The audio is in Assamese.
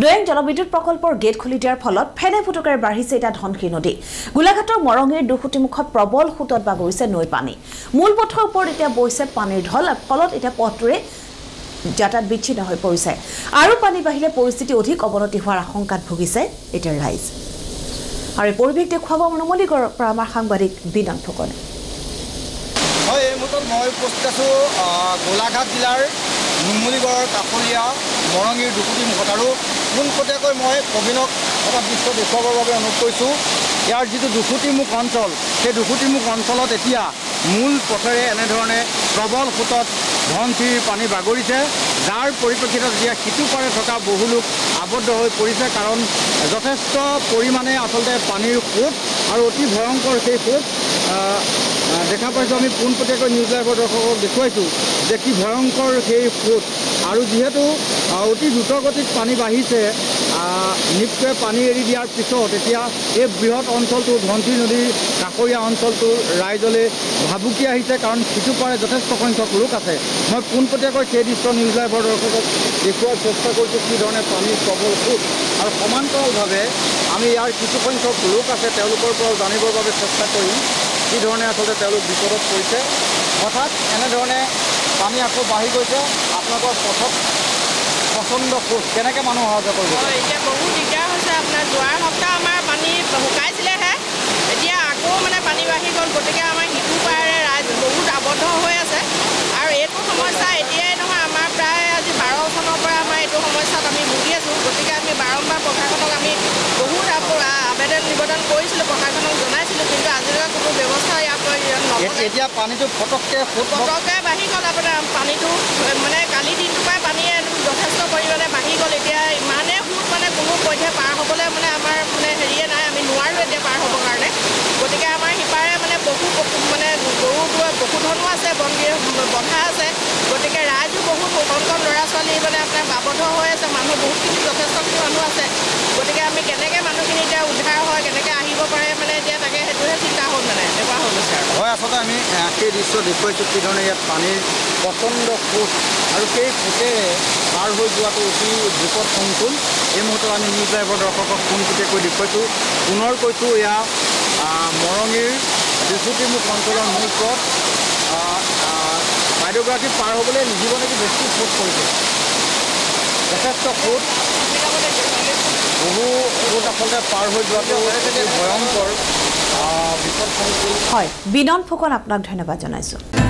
দৈং জলবিদ্যুৎ প্ৰকল্পৰ গেট খুলি দিয়াৰ ফলত ফেনে ফুটুকাৰে বাঢ়িছে এটা ধনশী নদী গোলাঘাটৰ মৰঙীৰ দুখুটিমুখত প্ৰবল সোঁতত বাগৰিছে নৈ পানী মূল পথৰ ওপৰত এতিয়া বৈছে পানীৰ ঢল ফলত এতিয়া পথটোৰে যাতায়াত বিচ্ছিন্ন হৈ পৰিছে আৰু পানী বাঢ়িলে পৰিস্থিতি অধিক অৱনতি হোৱাৰ আশংকাত ভুগিছে এতিয়া ৰাইজ আৰু এই পৰিৱেশ দেখুৱাব নুমলীগড়ৰ পৰা আমাৰ সাংবাদিক বিনন ফুকনে হয় এই মুহূৰ্তত মই উপস্থিত আছোঁ গোলাঘাট জিলাৰ নুমলীগড়ৰ কাষৰীয়া মৰঙীৰ দুখুটিমুখত আৰু পোনপটীয়াকৈ মই প্ৰবীণক এটা দৃশ্য দেখুৱাবৰ বাবে অনুৰোধ কৰিছোঁ ইয়াৰ যিটো দুখুটিমুখ অঞ্চল সেই দুখুটিমুখ অঞ্চলত এতিয়া মূল পথেৰে এনেধৰণে প্ৰবল সোঁতত ধনশিৰিৰ পানী বাগৰিছে যাৰ পৰিপ্ৰেক্ষিতত এতিয়া সিটোপাৰে থকা বহু লোক আবদ্ধ হৈ পৰিছে কাৰণ যথেষ্ট পৰিমাণে আচলতে পানীৰ সোঁত আৰু অতি ভয়ংকৰ সেই সোঁত দেখা পাইছোঁ আমি পোনপটীয়াকৈ নিউজ লাইভৰ দৰ্শকক দেখুৱাইছোঁ যে কি ভয়ংকৰ সেই সোঁত আৰু যিহেতু অতি দ্ৰুতগতিত পানী বাঢ়িছে নিশ্চয় পানী এৰি দিয়াৰ পিছত এতিয়া এই বৃহৎ অঞ্চলটো ধনশিৰি নদীৰ কাষৰীয়া অঞ্চলটোৰ ৰাইজলৈ ভাবুকি আহিছে কাৰণ সিটোপাৰে যথেষ্ট সংখ্যক লোক আছে মই পোনপটীয়াকৈ সেই দৃশ্য নিউজ লাইভৰ দৰ্শকক দেখুওৱাৰ চেষ্টা কৰিছোঁ কি ধৰণে পানীৰ প্ৰবল সোঁত আৰু সমান্তৰালভাৱে আমি ইয়াৰ কিছু সংখ্যক লোক আছে তেওঁলোকৰ পৰাও জানিবৰ বাবে চেষ্টা কৰিম কি ধৰণে আচলতে তেওঁলোক বিপদত পৰিছে হঠাৎ এনেধৰণে পানী আকৌ বাঢ়ি গৈছে আপোনালোকৰ পথত প্ৰচণ্ড সোঁত কেনেকৈ মানুহ অহা যোৱা কৰিব এতিয়া বহুত দিগদাৰ হৈছে আপোনাৰ যোৱাৰ সপ্তাহ আমাৰ পানী শুকাইছিলেহে এতিয়া আকৌ মানে পানী বাঢ়ি গ'ল গতিকে আমাৰ সিটো পাৰে ৰাইজ বহুত আবদ্ধ হৈ আছে আৰু এইটো সমস্যা এতিয়াই নহয় আমাৰ প্ৰায় আজি 12 চনৰ পৰা আমাৰ এইটো সমস্যাত আমি ভুগি আছোঁ গতিকে আমি বাৰম্বাৰ প্ৰশাসনক আমি বহুত আবেদন নিবেদন কৰিছিলোঁ প্ৰশাসনক জনাইছিলোঁ কিন্তু আজিলৈকে কোনো ব্যৱস্থা ইয়াৰ এতিয়া পানীটো ফটককৈ বাঢ়ি গ'ল আপোনাৰ পানীটো মানে কালি দিনটোৰ পৰাই পানীয়ে যথেষ্ট পৰিমাণে বাঢ়ি গ'ল এতিয়া ইমানেই সোঁত মানে কোনো পধ্যে পাৰ হ'বলৈ মানে আমাৰ মানে হেৰিয়ে নাই আমি নোৱাৰোঁ এতিয়া পাৰ হ'বৰ কাৰণে গতিকে আমাৰ সিপাৰে মানে মানে গৰুবোৰৰ পশুধনো আছে বন্ধা আছে গতিকে ৰাইজো বহুত কণ ল'ৰা ছোৱালী মানে আপোনাৰ আবদ্ধ হৈ আছে মানুহ বহুতখিনি যথেষ্টখিনি মানুহ আছে গতিকে আমি কেনেকৈ মানুহখিনি এতিয়া উদ্ধাৰ হয় কেনেকৈ আহিব পাৰে মানে এতিয়া তাকে সেইটোহে চিন্তা হ'ল মানে এনেকুৱা হৈ গৈছে আৰু হয় আচলতে আমি সেই দৃশ্য দেখুৱাইছোঁ কি ধৰণে ইয়াত পানীৰ প্ৰচণ্ড সোঁত আৰু সেই সোঁতেৰে পাৰ হৈ যোৱাটো অতি বিপদ সংকুল এই মুহূৰ্তত আমি নিউজ লাইভৰ দৰ্শকক পোনপটীয়াকৈ দেখুৱাইছোঁ পুনৰ কৈছোঁ এয়া মৰঙীৰ দুখুটিমুখ অঞ্চলৰ মূল পথ বাইদেউগৰাকী পাৰ হ'বলৈ নিদিব নেকি বেছি সোঁত পৰিছে যথেষ্ট সোঁত বহু সোঁত আচলতে পাৰ হৈ যোৱাটো ভয়ংকৰ বিপদ সংকুল হয় বিনন ফুকন আপোনাক ধন্যবাদ জনাইছোঁ